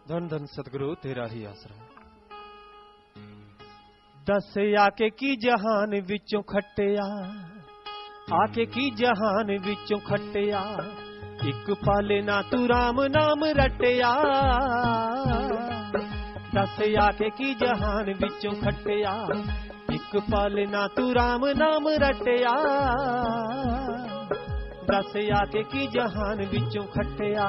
धन धन सतगुरु तेरा ही आसरा। दस आके की जहान विचों खट्टिया, आके की जहान विचों खट्टिया, एक पाले ना तू राम नाम रटिया। दस आके की जहान विचों खट्टिया, एक पाले ना तू राम नाम रटिया। दस आके की जहान विचों खट्टिया।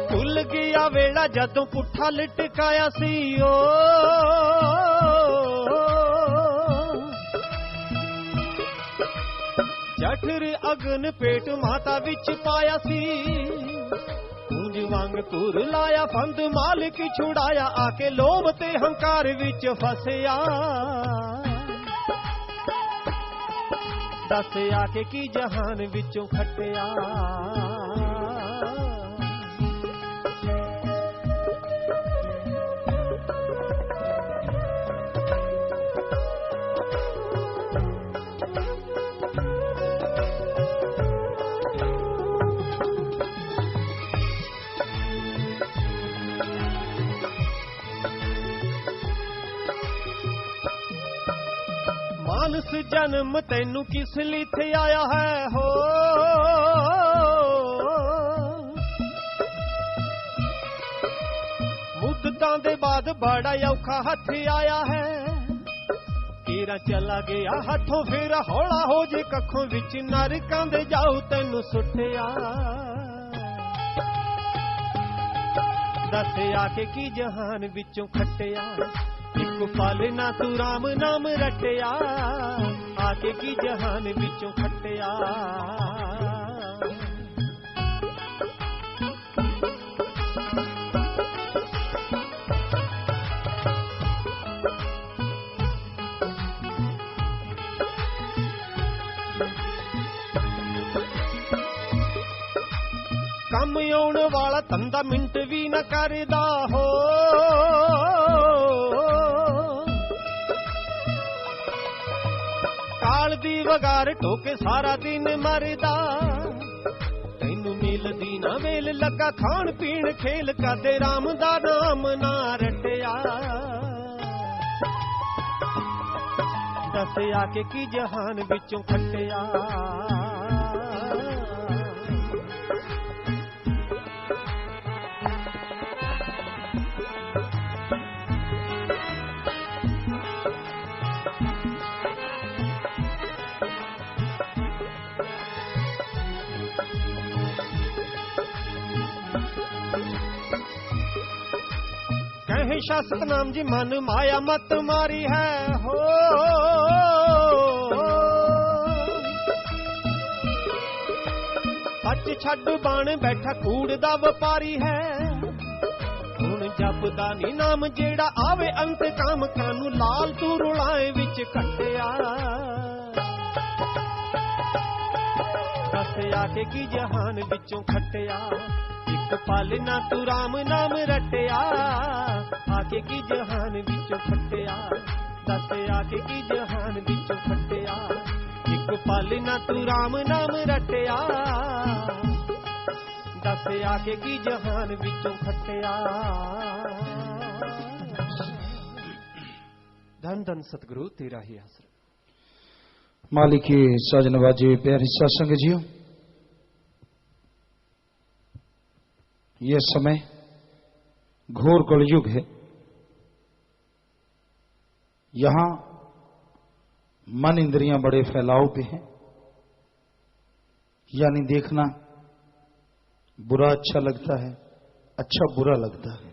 भुल गया वेला जदों पुठा लटकाया सी ओ, जठर अगन पेट माता विच पाया सी। पूंज वांग तुर लाया फंद मालिक छुड़ाया, आके लोभ ते हंकार विच फसिया। दस आके की जहान विचों खट्टिया। मानस जन्म तैनू किस लिथे आया है हो, मुद्दतां दे बाद बड़ा औखा हथ आया है। तेरा चला गया हथों फिर हौला हो जे कखों विच, नरकां दे जाऊ तैनू सुटिया। दस आके की जहान विचों खट्टिया, एक पाले ना तू राम नाम रटिया। आके की जहान विचों खट्टिया। कम आउण वाला धंधा मिंट भी न करदा हो, काल दी वगार टोके सारा दिन मरदा। तैनू मिलदी ना वेल लगा खान पीण खेल, कदे राम दा नाम ना रटिया। दस आके की जहान विचों खट्टिया। कहे शासक नाम जी मन माया मत मारी है हो, सच छड़ बाण बैठा कूड़ दा व्यापारी है। हुण जपदा नी नाम जेड़ा आवे अंत काम, कानू लाल तू रुलाए विच कट्टिया। दस आके की जहान विचों खट्टिया, एक पाले ना तू राम नाम रटिया। आके की जहान विचों खट्टिया। दस आके की जहान विचों खट्टिया, एक पाले ना तू राम नाम रटिया। दस आके की जहान विचों खट्टिया। धन धन सतगुरु तेरा ही आसरा। मालिकी साजनवाजी प्यारी सत्संग जियो, यह समय घोर कलयुग है। यहां मन इंद्रियां बड़े फैलाव पे हैं, यानी देखना बुरा अच्छा लगता है, अच्छा बुरा लगता है।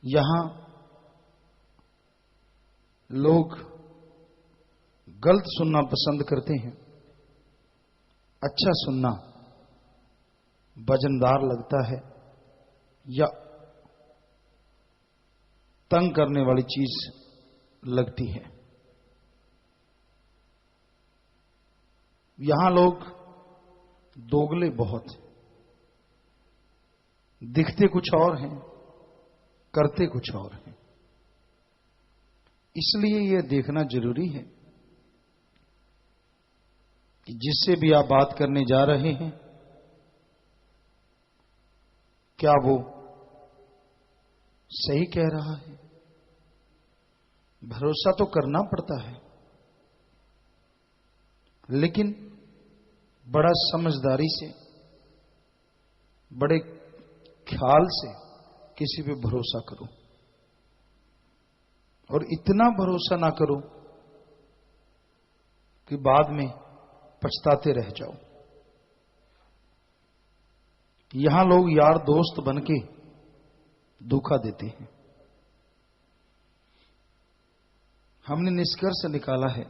यहां लोग गलत सुनना पसंद करते हैं, अच्छा सुनना वजनदार लगता है या तंग करने वाली चीज लगती है। यहां लोग दोगले बहुत हैं, दिखते कुछ और हैं, करते कुछ और हैं। इसलिए यह देखना जरूरी है कि जिससे भी आप बात करने जा रहे हैं, क्या वो सही कह रहा है। भरोसा तो करना पड़ता है, लेकिन बड़ा समझदारी से, बड़े ख्याल से किसी पे भरोसा करो, और इतना भरोसा ना करो कि बाद में पछताते रह जाओ। यहां लोग यार दोस्त बनके धोखा देते हैं। हमने निष्कर्ष निकाला है,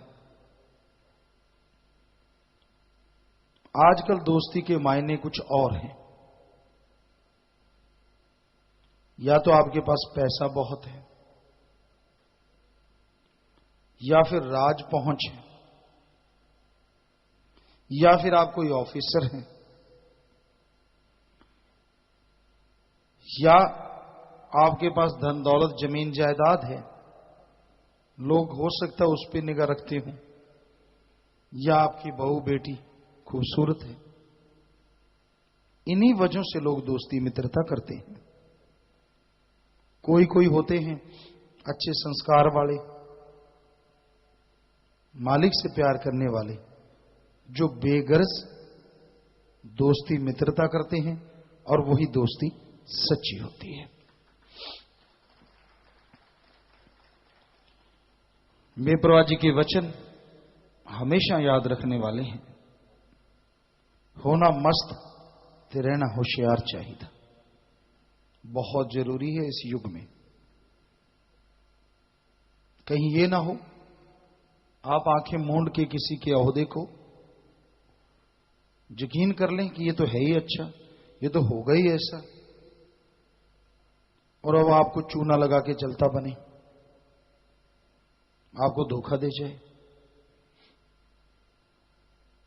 आजकल दोस्ती के मायने कुछ और हैं। या तो आपके पास पैसा बहुत है, या फिर राज पहुंच है, या फिर आप कोई ऑफिसर हैं, या आपके पास धन दौलत जमीन जायदाद है, लोग हो सकता है उस पर निगाह रखते हो, या आपकी बहू बेटी खूबसूरत है। इन्हीं वजहों से लोग दोस्ती मित्रता करते हैं। कोई कोई होते हैं अच्छे संस्कार वाले, मालिक से प्यार करने वाले, जो बेगरज दोस्ती मित्रता करते हैं, और वही दोस्ती सच्ची होती है। बेपरवाह जी के वचन हमेशा याद रखने वाले हैं। होना मस्त ते रहना होशियार चाहिए, बहुत जरूरी है इस युग में। कहीं ये ना हो आप आंखें मूंद के किसी के ओहदे को यकीन कर लें कि ये तो है ही अच्छा, ये तो होगा ही ऐसा, और अब आपको चूना लगा के चलता बने, आपको धोखा दे जाए।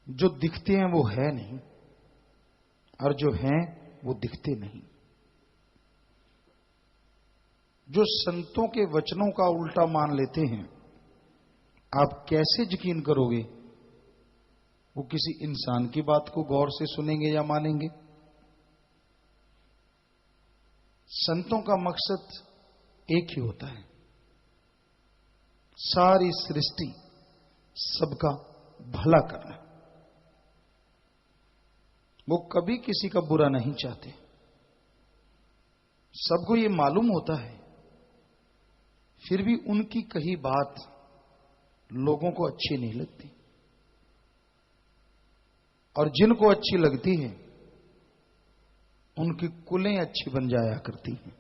जो दिखते हैं वो है नहीं, और जो हैं वो दिखते नहीं। जो संतों के वचनों का उल्टा मान लेते हैं, आप कैसे यकीन करोगे वो किसी इंसान की बात को गौर से सुनेंगे या मानेंगे। संतों का मकसद एक ही होता है, सारी सृष्टि सबका भला करना। वो कभी किसी का बुरा नहीं चाहते। सबको ये मालूम होता है, फिर भी उनकी कही बात लोगों को अच्छी नहीं लगती, और जिनको अच्छी लगती है उनकी कुलें अच्छी बन जाया करती हैं।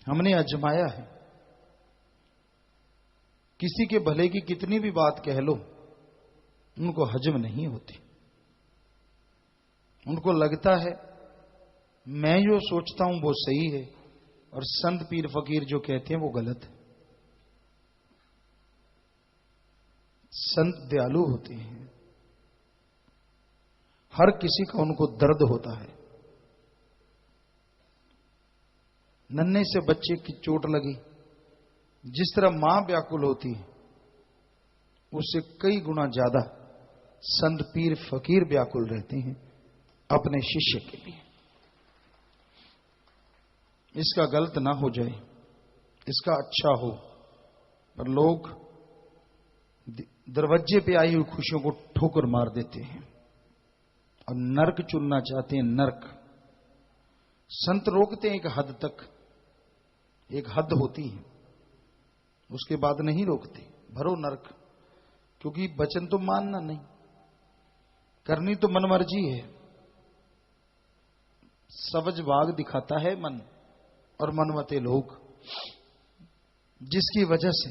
हमने आजमाया है, किसी के भले की कितनी भी बात कह लो, उनको हजम नहीं होती। उनको लगता है मैं जो सोचता हूं वो सही है, और संत पीर फकीर जो कहते हैं वो गलत है। संत दयालु होते हैं, हर किसी का उनको दर्द होता है। नन्हे से बच्चे की चोट लगी, जिस तरह मां व्याकुल होती है, उससे कई गुना ज्यादा संत पीर फकीर व्याकुल रहते हैं अपने शिष्य के लिए। इसका गलत ना हो जाए, इसका अच्छा हो, पर लोग दरवाजे पे आई हुई खुशियों को ठोकर मार देते हैं और नरक चुनना चाहते हैं। नरक संत रोकते हैं एक हद तक, एक हद होती है, उसके बाद नहीं रोकते। भरो नरक, क्योंकि वचन तो मानना नहीं, करनी तो मनमर्जी है। सवज बाग दिखाता है मन, और मनमते लोग, जिसकी वजह से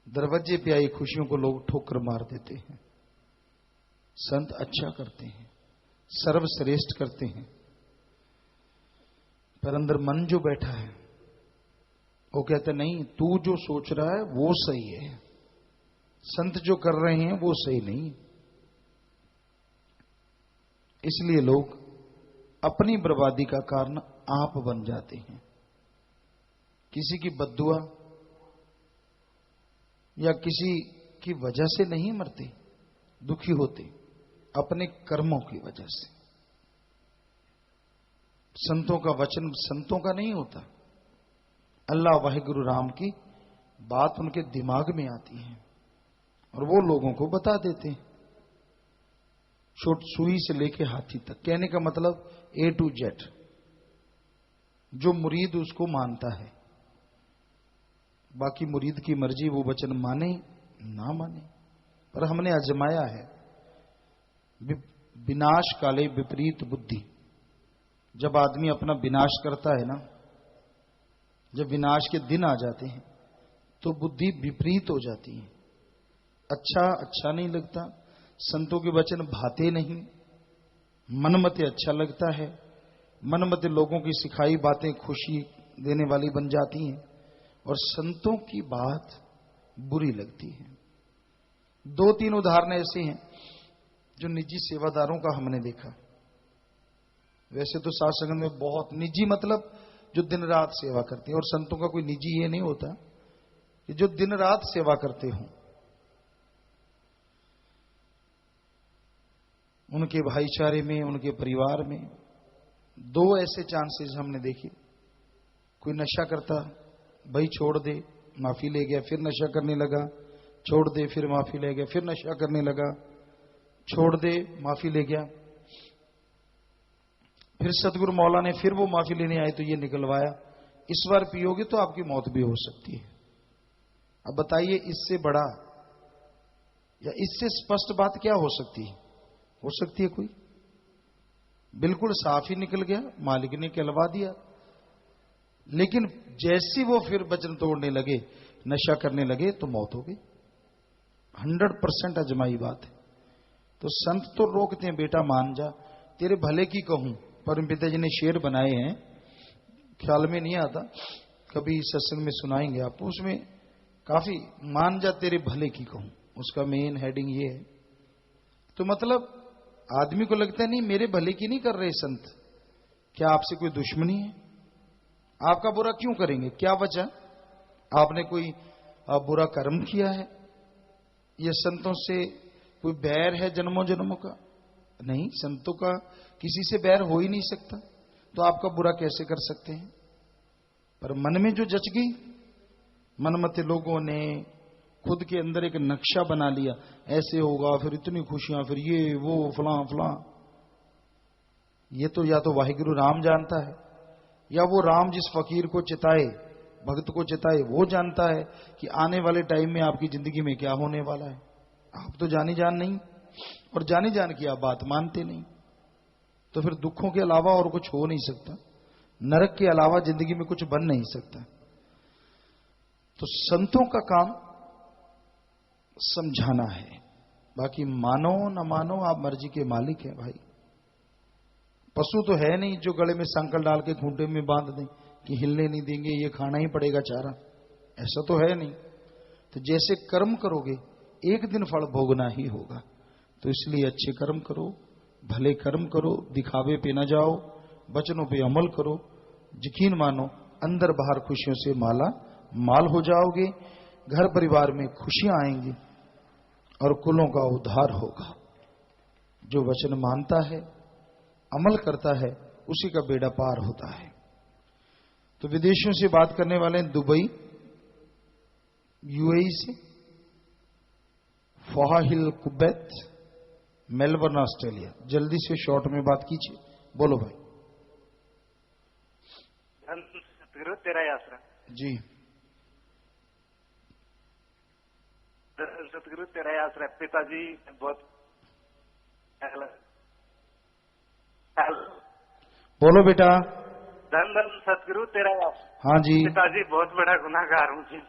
दरवाजे पे आई खुशियों को लोग ठोकर मार देते हैं। संत अच्छा करते हैं, सर्वश्रेष्ठ करते हैं, पर अंदर मन जो बैठा है वो कहते नहीं, तू जो सोच रहा है वो सही है, संत जो कर रहे हैं वो सही नहीं। इसलिए लोग अपनी बर्बादी का कारण आप बन जाते हैं। किसी की बद्दुआ या किसी की वजह से नहीं मरते, दुखी होते अपने कर्मों की वजह से। संतों का वचन संतों का नहीं होता, अल्लाह वाहिगुरु राम की बात उनके दिमाग में आती है और वो लोगों को बता देते हैं, छोट सुई से लेके हाथी तक। कहने का मतलब A to Z, जो मुरीद उसको मानता है। बाकी मुरीद की मर्जी, वो वचन माने ना माने। पर हमने आजमाया है, विनाश काले विपरीत बुद्धि। जब आदमी अपना विनाश करता है ना, जब विनाश के दिन आ जाते हैं तो बुद्धि विपरीत हो जाती है। अच्छा नहीं लगता, संतों के वचन भाते नहीं, मनमते अच्छा लगता है, मनमते लोगों की सिखाई बातें खुशी देने वाली बन जाती हैं और संतों की बात बुरी लगती है। 2-3 उदाहरण ऐसे हैं जो निजी सेवादारों का हमने देखा। वैसे तो साध संगत में बहुत निजी मतलब जो दिन रात सेवा करते हैं, और संतों का कोई निजी ये नहीं होता कि जो दिन रात सेवा करते हों। उनके भाईचारे में, उनके परिवार में 2 ऐसे चांसेस हमने देखे। कोई नशा करता, भाई छोड़ दे, माफी ले गया, फिर नशा करने लगा, छोड़ दे, फिर माफी ले गया, फिर नशा करने लगा, छोड़ दे, माफी ले गया, फिर सतगुरु मौला ने फिर वो माफी लेने आए तो ये निकलवाया, इस बार पियोगे तो आपकी मौत भी हो सकती है। अब बताइए, इससे बड़ा या इससे स्पष्ट बात क्या हो सकती है? हो सकती है कोई? बिल्कुल साफ ही निकल गया, मालिक ने कहलवा दिया। लेकिन जैसी वो फिर वचन तोड़ने लगे, नशा करने लगे, तो मौत हो गई। 100% अजमाई बात है। तो संत तो रोकते हैं, बेटा मान जा, तेरे भले की कहूं। परम पिताजी ने शेर बनाए हैं, ख्याल में नहीं आता, कभी सत्संग में सुनाएंगे आपको। उसमें काफी, मान जा तेरे भले की कहूं, उसका मेन हेडिंग ये है। तो मतलब आदमी को लगता है नहीं, मेरे भले की नहीं कर रहे संत, क्या आपसे कोई दुश्मनी है? आपका बुरा क्यों करेंगे? क्या वजह? आपने कोई बुरा कर्म किया है? ये संतों से कोई बैर है जन्मों जन्मों का? नहीं, संतों का किसी से बैर हो ही नहीं सकता, तो आपका बुरा कैसे कर सकते हैं? पर मन में जो जच गई, मनमते लोगों ने खुद के अंदर एक नक्शा बना लिया, ऐसे होगा, फिर इतनी खुशियां, फिर ये वो फलां फलां। ये तो या तो वाहिगुरु राम जानता है, या वो राम जिस फकीर को चिताए, भक्त को चिताए, वो जानता है कि आने वाले टाइम में आपकी जिंदगी में क्या होने वाला है। आप तो जानी जान नहीं, और जानी जान की आप बात मानते नहीं। तो फिर दुखों के अलावा और कुछ हो नहीं सकता, नरक के अलावा जिंदगी में कुछ बन नहीं सकता। तो संतों का काम समझाना है, बाकी मानो न मानो आप मर्जी के मालिक हैं भाई। पशु तो है नहीं जो गले में संकल डाल के खूंटे में बांध दें कि हिलने नहीं देंगे, ये खाना ही पड़ेगा चारा, ऐसा तो है नहीं। तो जैसे कर्म करोगे एक दिन फल भोगना ही होगा। तो इसलिए अच्छे कर्म करो, भले कर्म करो, दिखावे पे न जाओ, वचनों पे अमल करो, यकीन मानो अंदर बाहर खुशियों से माला माल हो जाओगे। घर परिवार में खुशियां आएंगी और कुलों का उद्धार होगा। जो वचन मानता है, अमल करता है, उसी का बेड़ा पार होता है। तो विदेशों से बात करने वाले हैं, दुबई, यूएई से, फहा हिल कुवैत, मेलबर्न ऑस्ट्रेलिया। जल्दी से शॉर्ट में बात कीजिए, बोलो भाई। सतगुरु तेरा आसरा जी, सतगुरु तेरा आसरा। पिताजी बहुत, बोलो बेटा। धन धन सतगुरु तेरा आसरा। हाँ जी। पिताजी बहुत बड़ा गुनाहगार हूँ जी,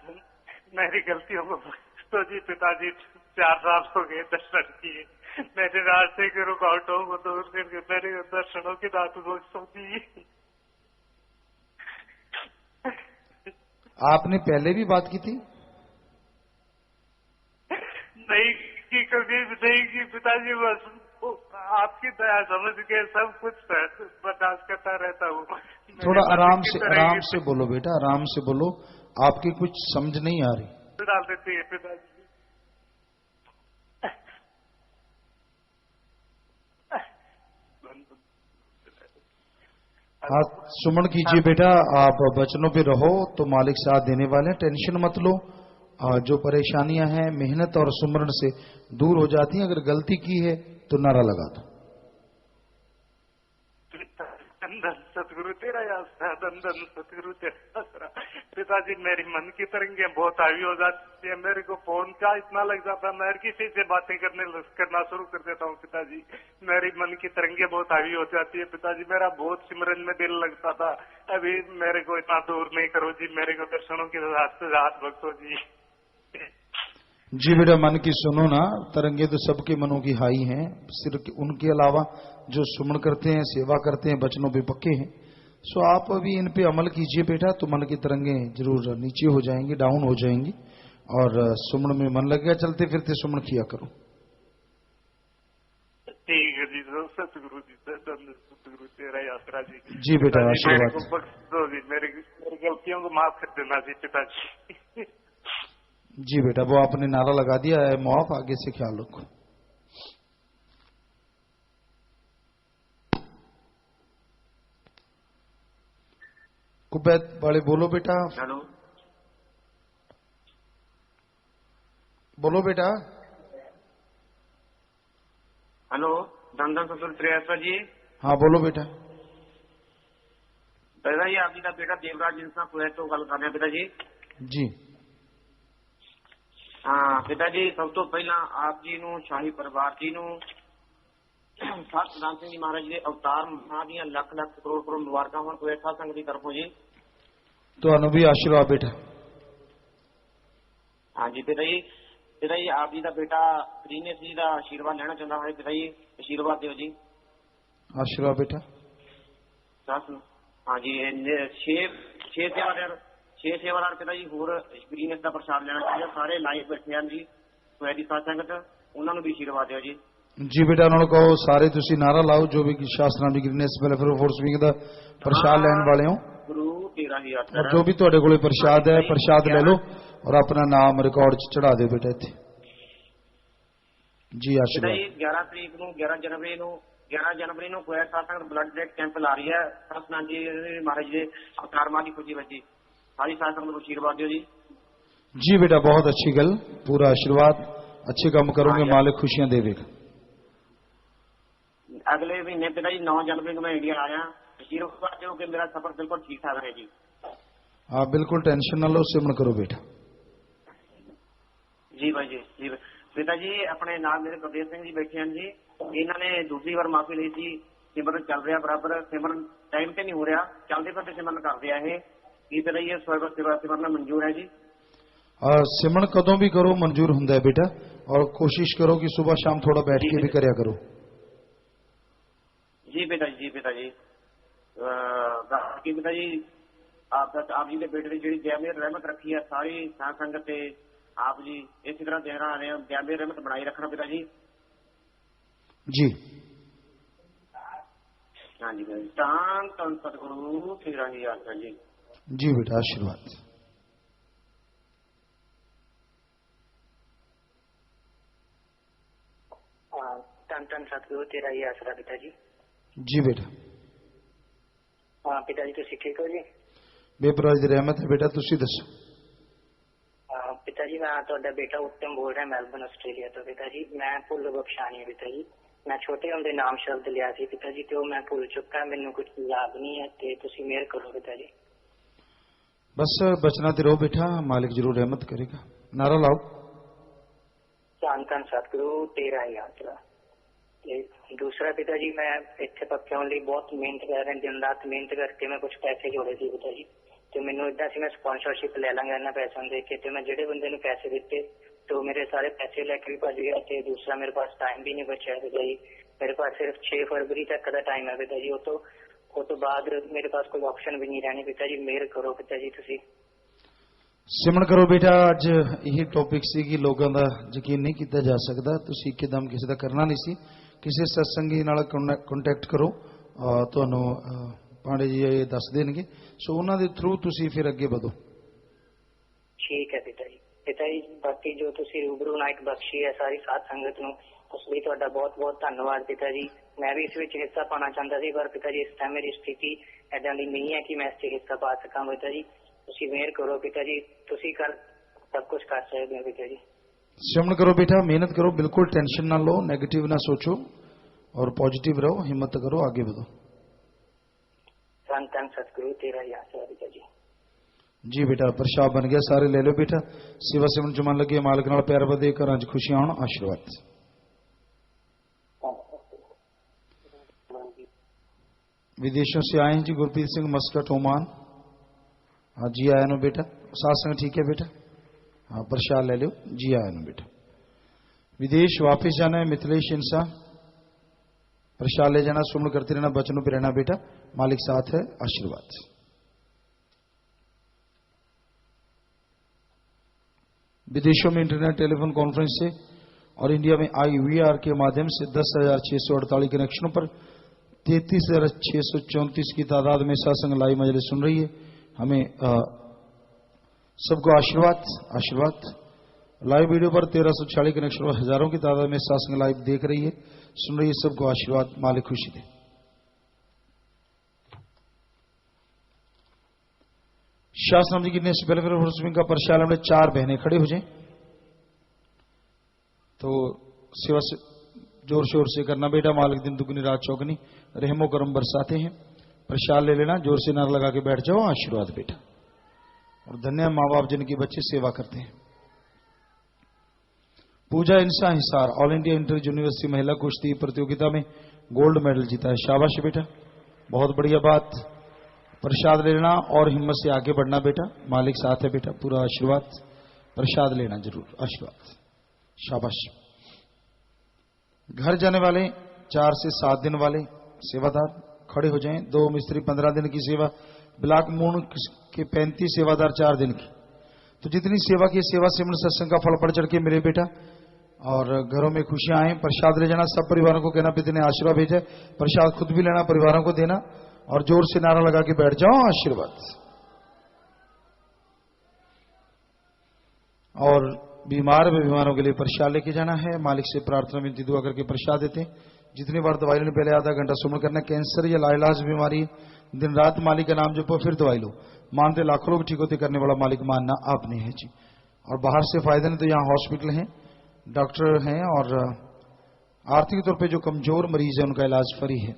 मेरी गलतियों को तो जी पिताजी 4 साल हो गए दर्शन किए, मेरे रास्ते की रुकावटों को दूर करके मेरे दर्शनों की दात बख्शो जी। आपने पहले भी बात की थी? नहीं की, कभी नहीं की पिताजी, बस आपकी दया समझ के सब कुछ बर्दाश्त करता रहता हूँ। थोड़ा आराम से बोलो बेटा, आराम से बोलो, आपकी कुछ समझ नहीं आ रही। डाल देती है पिताजी। हाथ सुमन कीजिए बेटा, आप वचनों पे रहो तो मालिक साथ देने वाले हैं, टेंशन मत लो। जो परेशानियां हैं मेहनत और सुमरण से दूर हो जाती हैं। अगर गलती की है तो नारा लगा दो। सतगुरु तेरा आसरा, दंदन सतगुरु तेरा आसरा। पिताजी मेरी मन की तरंगे बहुत हावी हो जाती है, मेरे को फोन का इतना लग जाता है, मैं हर किसी से बातें करना शुरू कर देता हूँ पिताजी। मेरी मन की तरंगे बहुत हावी हो जाती है पिताजी, मेरा बहुत सिमरन में दिल लगता था, अभी मेरे को इतना दूर नहीं करो जी, मेरे को दर्शनों की रात बख्शो जी। जी बेटा, मन की सुनो ना, तरंगे तो सबके मनों की हाई हैं, सिर्फ उनके अलावा जो सुमन करते हैं, सेवा करते हैं, वचनों पे पक्के हैं। सो आप अभी इन पे अमल कीजिए बेटा, तो मन की तरंगे जरूर नीचे हो जाएंगी, डाउन हो जाएंगी, और सुमन में मन लग गया, चलते फिरते सुमन किया करो। ठीक है जी, सतगुरु जी, सतगुरु तेरा आसरा जी। जी बेटा, आशीर्वाद। मेरी गलतियों को माफ कर देना जी पिताजी। जी बेटा, वो आपने नारा लगा दिया है, मुआफ, आगे से ख्याल रखो। कुबैत वाले बोलो बेटा। हेलो, बोलो बेटा। हेलो, धन ससुर त्रियासा जी। हाँ बोलो बेटा। पिताजी आप जी का बेटा देवराज इंसान कुवैत तो गल कर रहे हैं पिताजी जी। हाँ पिताजी, सब तो पहला आप जी नू, शाही परिवार जी नू, सात प्रधान सिंह जी महाराज के अवतार महा दियां लख लख करोड़ करोड़ मुबारक होन कुवैत साध संगत की तरफों जी। तो अनु भी आशीर्वाद बेटा। हाँ जी पिताजी, पिताजी आप जी का बेटा दिनेश जी का आशीर्वाद लेना चाहता है पिताजी, आशीर्वाद दो जी। आशीर्वाद बेटा। हाँ जी, छे सेवादार पिताजी होर दिनेश का प्रसाद लेना चाहिए, सारे लाइव बैठे हैं जी कुवैत दी साध संगत, उन्होंने भी आशीर्वाद दो जी। जी बेटा, उन्होंने कहो सारे तुसी नारा लाओ, जो भी शास्त्रां दी गिरनेस वेलफेयर फोर्स विंग दा प्रसाद लैन वाले हो, गुरु तेरा ही आसरा, और जो भी तुहाडे कोले प्रसाद है, प्रसाद ले लो और अपना नाम रिकॉर्ड च चढ़ा दो बेटा इत्थे। जी आशीर्वाद। 11 तरीक नूं 11 जनवरी नूं कुवैत साध संगत ब्लड ब्रेक कैंप ला रही है, सतनाम जी महाराज जी अवतार मां दी खुशी बची, सारी साध संगत को आशीर्वाद दो जी। जी बेटा, बहुत अच्छी गल, पूरा आशीर्वाद, अच्छे काम करोगे, मालिक खुशियां देवेगा। अगले महीने पिताजी 9 जनवरी को मैं इंडिया आया, आशीर्वाद दो कि मेरा सफर बिल्कुल ठीक ठाक रहे जी। हाँ बिल्कुल, टेंशन ना लो, सिमरन करो बेटा। जी भाई जी, जी पिताजी, अपने नाल मेरे प्रदेश सिंह जी बैठे हैं जी, इन्होंने दूसरी बार माफी ली थी, सिमरन चल रहा बराबर, सिमरन टाइम पे नहीं हो रहा, चलते फिरते सिमरन कर रहा है, ये पिताजी सिमरन मंजूर है जी। सिमरन कदों भी करो मंजूर हुंदा है बेटा, और कोशिश करो कि सुबह शाम थोड़ा बैठ के भी करया करो। जी पिताजी, जी पिताजी, बाकी पिताजी आप जी के बेटे ने जी दयामेर रहमत रखी है, सारी साध संगत से आप जी इसी तरह दे रहे हैं, दयामेर रहमत बनाई रखना पिताजी। जी हाँ जी भाई, तान तन सतगुरु तेरा ही आसरा जी। जी बेटा, आशीर्वाद। तन तन सतगुरु तेरा ही आसरा पिताजी। जी बेटा। हाँ पिताजी, तुसी ठीक हो जी? बेपरवाह दी रहमत है बेटा, तुसी दसो। पिताजी, मैं तुहाडा बेटा उत्तम बोल रहा, मेलबर्न आस्ट्रेलिया तो। पिताजी मैं भुल बख्शानी है पिताजी, मैं छोटे होंदे नाम शब्द लिया सी पिताजी, तो मैं भुल चुका, मैनू कुछ याद नहीं है, ते तुसी मेहर करो पिताजी। बस बचना ते रहो बेटा, मालिक जरूर रहमत करेगा। नारा लाओ। धन धन सतगुरु तेरा ही आसरा। दूसरा पिताजी, मैं इतने पक्के होने बहुत मेहनत कर रहा, दिन रात मेहनत करके मैं कुछ पैसे जोड़े थे पिताजी, तो मैनू इदा सी मैं स्पॉन्सरशिप ले लांगा इन्होंने पैसों दे के, मैं जेडे बंदे पैसे दिते तो मेरे सारे पैसे लेके भी भज गया ते दूसरा मेरे पास टाइम भी नहीं बचा है पिता जी। मेरे पास सिर्फ 6 फरवरी तक का टाइम है पिता जी। वो तो बाद मेरे पास कोई ऑप्शन भी नहीं रहने पिता जी। मेहर करो पिता जी तुसी। सिमरन करो बेटा। अज यही टॉपिक सी कि लोगों का यकीन नहीं किया जा सकता। तुसी एकदम किसी का करना नहीं सी। किसी सत्संगी नाल कॉन्टैक्ट करो, तुहानू पांडे जी ये दस देंगे। सो उन्होंने थ्रू तुसी फिर अगे बढ़ो। ठीक है पिता जी। पिता जी बाकी जो तुसी रूबरू नायक बख्शी है सारी साध संगत नू, उस लिए तुहाडा बहुत बहुत धन्यवाद पिता जी। मैं भी इस विच हिस्सा पाना चाहता सी, पर पिता जी इस टाइम मेरी स्थिति ऐसा दी नहीं है कि मैं इस हिस्सा पा सका। पिता जी तुसी मेहर करो पिता जी। तुसी कर सब कुछ कर सकते हो पिता जी। श्रवण करो बेटा, मेहनत करो, बिल्कुल टेंशन ना लो, नेगेटिव ना सोचो और पॉजिटिव रहो, हिम्मत करो, आगे बढ़ो। धन सतगुरु तेरा ही आशीर्वाद पिता जी। जी बेटा प्रसाद बन गया, सारे ले लो बेटा। सेवा सेवन च मन लगे, मालिक नाल प्यार वधे, घर च खुशियां आउण, आशीर्वाद। विदेशों से आए हैं जी गुरप्रीत सिंह मस्कट ओमान। हाँ जी आया नो बेटा। सत्संग ठीक है बेटा? हाँ प्रसाद ले लो जी आया नो बेटा। विदेश वापस जाना है मिथिलेश इंसान, प्रसाद ले जाना, सुमन करते रहना, बचनों पे रहना बेटा, मालिक साथ है, आशीर्वाद। विदेशों में इंटरनेट टेलीफोन कॉन्फ्रेंस से और इंडिया में IVR के माध्यम से 10,648 कनेक्शनों पर 33,634 की तादाद में सत्संग लाइव मजलिस सुन रही है। हमें सबको आशीर्वाद, आशीर्वाद। लाइव वीडियो पर 1346 कनेक्शन और हजारों की तादाद में सत्संग लाइव देख रही है, सुन रही है, सबको आशीर्वाद, मालिक खुशी दे। शास्त्र जी की नेक्स्ट वेलफेयर हॉस्पिटल का प्रशाल में 4 बहनें खड़े हो जाएं तो सेवा से जोर शोर से करना बेटा। मालिक दिन दुगनी रात चौगनी रहमो करम बरसाते हैं। प्रसाद ले लेना, जोर से नारा लगा के बैठ जाओ, आशीर्वाद बेटा। और धन्य माँ बाप जिनकी बच्चे सेवा करते हैं। Puja Insa Hisar all India inter university महिला कुश्ती प्रतियोगिता में गोल्ड मेडल जीता है, शाबाश बेटा, बहुत बढ़िया बात। प्रसाद ले लेना और हिम्मत से आगे बढ़ना बेटा, मालिक साथ है बेटा, पूरा आशीर्वाद। प्रसाद लेना जरूर, आशीर्वाद, शाबाश। घर जाने वाले 4 से 7 दिन वाले सेवादार खड़े हो जाएं। 2 मिस्त्री 15 दिन की सेवा, ब्लॉक मून के 35 सेवादार 4 दिन की। तो जितनी सेवा की सेवा से सत्संग का फल बढ़ चढ़ के मेरे बेटा, और घरों में खुशियां आए। प्रसाद ले जाना, सब परिवारों को कहना पिता ने आशीर्वाद भेजा, प्रसाद खुद भी लेना, परिवारों को देना और जोर से नारा लगा के बैठ जाओ, आशीर्वाद। और बीमारों के लिए प्रसाद लेके जाना है। मालिक से प्रार्थना विनती दुआ करके प्रसाद देते हैं। जितनी बार दवाई लेने पहले आधा घंटा सुमन करना। कैंसर या लाइलाज बीमारी दिन रात मालिक का नाम जपो, फिर दवाई लो। मानते लाखों लोग ठीक होते करने वाला मालिक मानना आपने है जी। और बाहर से फायदा नहीं, तो यहाँ हॉस्पिटल हैं, डॉक्टर हैं, और आर्थिक तौर पे जो कमजोर मरीज है उनका इलाज फ्री है।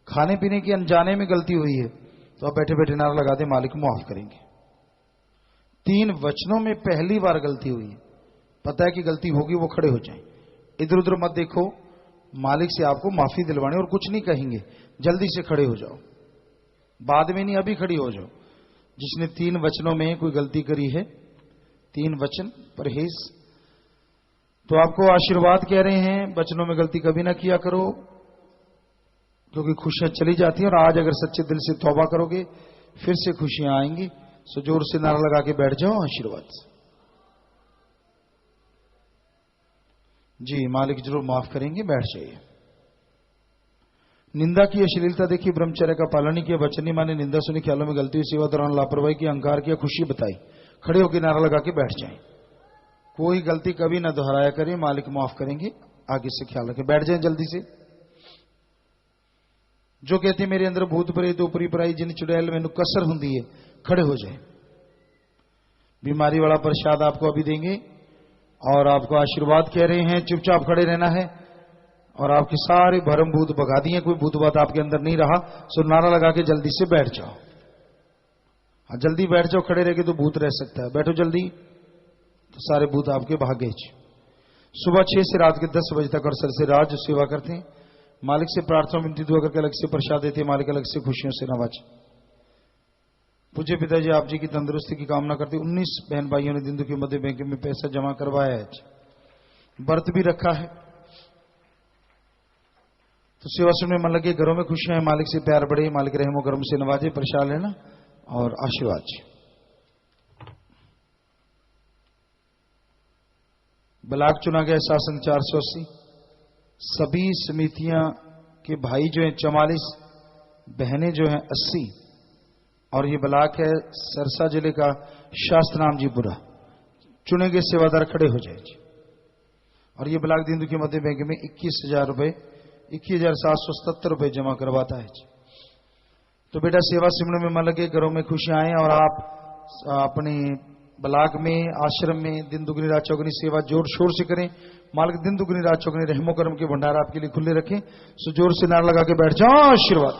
खाने पीने की अनजाने में गलती हुई है तो आप बैठे बैठे नारा लगा दे, मालिक माफ करेंगे। 3 वचनों में पहली बार गलती हुई है, पता है कि गलती होगी, वो खड़े हो जाएं, इधर उधर मत देखो, मालिक से आपको माफी दिलवानी और कुछ नहीं कहेंगे, जल्दी से खड़े हो जाओ, बाद में नहीं अभी खड़ी हो जाओ। जिसने 3 वचनों में कोई गलती करी है, 3 वचन परहेज, तो आपको आशीर्वाद कह रहे हैं, वचनों में गलती कभी ना किया करो, क्योंकि खुशियां चली जाती हैं। और आज अगर सच्चे दिल से तौबा करोगे फिर से खुशियां आएंगी। सो जोर से नारा लगा के बैठ जाओ, आशीर्वाद जी, मालिक जरूर माफ करेंगे, बैठ जाइए। निंदा की, अश्लीलता देखी, ब्रह्मचर्य का पालन नहीं किया, वचन नहीं माने, निंदा सुनी, ख्यालों में गलती हुई, सेवा दौरान लापरवाही की, अहंकार किया, खुशी बताई, खड़े होकर नारा लगा के बैठ जाएं। कोई गलती कभी ना दोहराया करें, मालिक माफ करेंगे, आगे से ख्याल रखें, बैठ जाएं जल्दी से। जो कहते मेरे अंदर भूत प्रेत ऊपरी पराई जिन चुड़ैल मैनू कसर हुंदी है, खड़े हो जाए। बीमारी वाला प्रसाद आपको अभी देंगे और आपको आशीर्वाद कह रहे हैं, चुपचाप खड़े रहना है। और आपके सारे भरम भूत भगा दिए, कोई भूत बात आपके अंदर नहीं रहा। सो नारा लगा के जल्दी से बैठ जाओ। हाँ जल्दी बैठ जाओ, खड़े रह के तो भूत रह सकता है, बैठो जल्दी, तो सारे भूत आपके भागे। सुबह 6 से रात के 10 बजे तक और सर से राज सेवा करते हैं। मालिक से प्रार्थना विनती दुआ करके अलग से प्रसाद देते हैं, मालिक अलग से खुशियों से नवाज। पूज्य पिताजी आप जी की तंदुरुस्ती की कामना करते 19 बहन भाइयों ने दिन दुखी मध्य बैंक में पैसा जमा करवाया है, व्रत भी रखा है। तो सेवा सुनने मन लगे, घरों में खुशियां हैं, मालिक से प्यार बढ़े, मालिक रहमो करम से नवाजे, प्रसाद लेना और आशीर्वाद। ब्लॉक चुना गया शासन 480, सभी समितियां के भाई जो हैं 44, बहनें जो हैं 80, और ये ब्लॉक है सरसा जिले का शास्त्रनाम जी बुरा। चुने गए सेवादार खड़े हो जाए जी। और ये ब्लॉक दिन दुखी मध्य बैंक में 21,000 रुपए 21,777 रुपए जमा करवाता है जी। तो बेटा सेवा सिमरन में मन लगे, घरों में खुशियां आए और आप अपने ब्लॉक में, आश्रम में दिन दुगनी रात चौगनी सेवा जोर शोर से करें। मालिक दिन दुगनी रात चौगनी रहमो करम के भंडार आपके लिए खुले रखें। सो जोर से नारा लगा के बैठ जाओ, आशीर्वाद।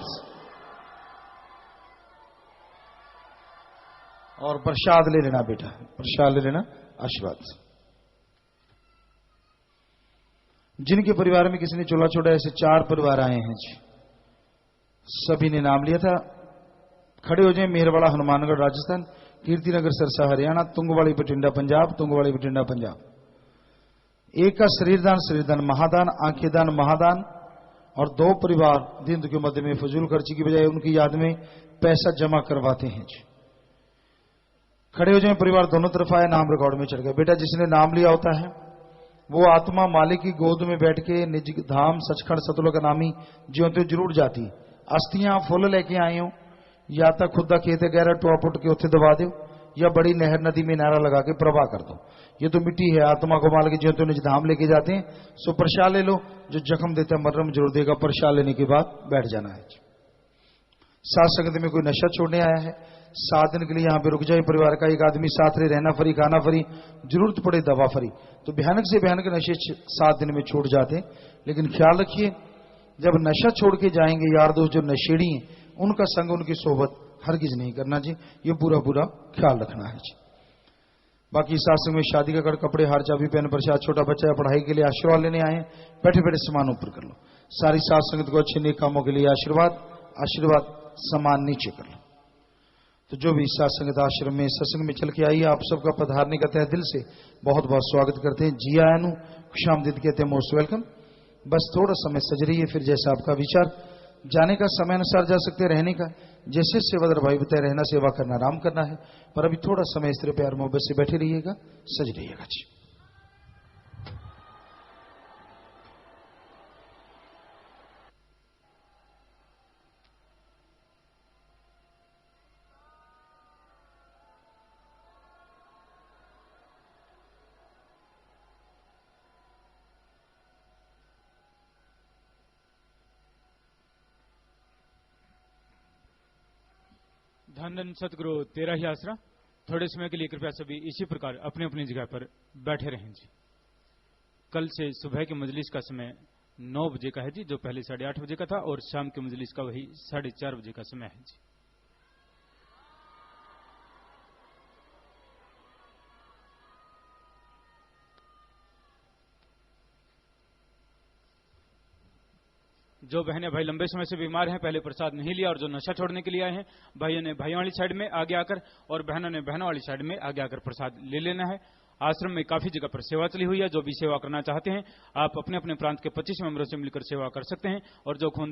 और प्रसाद ले लेना बेटा, प्रसाद ले लेना, आशीर्वाद। जिनके परिवार में किसी ने चोला छोड़ा, ऐसे 4 परिवार आए हैं जी, सभी ने नाम लिया था। खड़े हो जाए। मेहरवाड़ा हनुमानगढ़ राजस्थान, कीर्तिनगर सरसा हरियाणा, तुंगवाड़ी बठिंडा पंजाब, तुंगवाड़ी बठिंडा पंजाब। एक का शरीरदान महादान, आंखें दान महादान, और 2 परिवार दिन के मध्य में फजूल खर्ची की बजाय उनकी याद में पैसा जमा करवाते हैं जी। खड़े हो जाए। परिवार दोनों तरफ आया, नाम रिकॉर्ड में चढ़ गया। बेटा जिसने नाम लिया होता है वो आत्मा मालिक की गोद में बैठ के निज धाम सचखंड सतुल्य का नामी ज्यों जरूर जाती। अस्थियां फुल लेके आए हो, या तो खुद का खेत गहरा टोआ पुट के उत्थे दबा दो, या बड़ी नहर नदी में नारा लगा के प्रवाह कर दो। ये तो मिट्टी है, आत्मा को मालिक ज्यों निज धाम लेके जाते हैं। सो प्रसाद ले लो, जो जख्म देता है मर्रम जरूर देगा। प्रसाद लेने के बाद बैठ जाना है। साथ संगत में कोई नशा छोड़ने आया है, 7 दिन के लिए यहां पे रुक जाए। परिवार का एक आदमी साथ रहे, रहना फ्री, खाना फ्री, जरूरत पड़े दवा फ्री। तो भयानक से भयानक नशे 7 दिन में छूट जाते। लेकिन ख्याल रखिए, जब नशा छोड़ के जाएंगे यार दोस्त जो नशेड़ी हैं, उनका संग, उनकी सोबत हरगिज नहीं करना जी। ये पूरा पूरा ख्याल रखना है जी। बाकी सासंग में शादी का कपड़े, हार, चाबी, पेन, प्रसाद, छोटा बच्चा पढ़ाई के लिए आशीर्वाद लेने आए, बैठे बैठे सामान ऊपर कर लो। सारी सात संगत को अच्छे नेक कामों के लिए आशीर्वाद, आशीर्वाद सामान नीचे कर लो। तो जो भी सात संगत आश्रम में सत्संग में चल के आई, आप सबका पधारने का तहे दिल से बहुत बहुत स्वागत करते हैं। जी आयानु खुशामदीद कहते हैं, मोस्ट वेलकम। बस थोड़ा समय सज रही है, फिर जैसा आपका विचार। जाने का समय अनुसार जा सकते हैं, रहने का जैसे सेवादार भाई बताए, रहना सेवा करना आराम करना है। पर अभी थोड़ा समय इस तरह प्यार मोहब्बत से बैठे रहिएगा, सज रहिएगा जी। धन धन सतगुरु तेरा ही आसरा। थोड़े समय के लिए कृपया सभी इसी प्रकार अपने अपनी जगह पर बैठे रहें जी। कल से सुबह के मजलिस का समय 9 बजे का है जी, जो पहले 8:30 बजे का था, और शाम के मजलिस का वही 4:30 बजे का समय है जी। जो बहनें भाई लंबे समय से बीमार हैं, पहले प्रसाद नहीं लिया, और जो नशा छोड़ने के लिए आए हैं, भाइयों ने भाइयों वाली साइड में आगे आकर, और बहनों ने बहनों वाली साइड में आगे आकर प्रसाद ले लेना है। आश्रम में काफी जगह पर सेवा चली हुई है। जो भी सेवा करना चाहते हैं, आप अपने अपने प्रांत के 25 मेंबरों से मिलकर सेवा कर सकते हैं। और जो खूनदान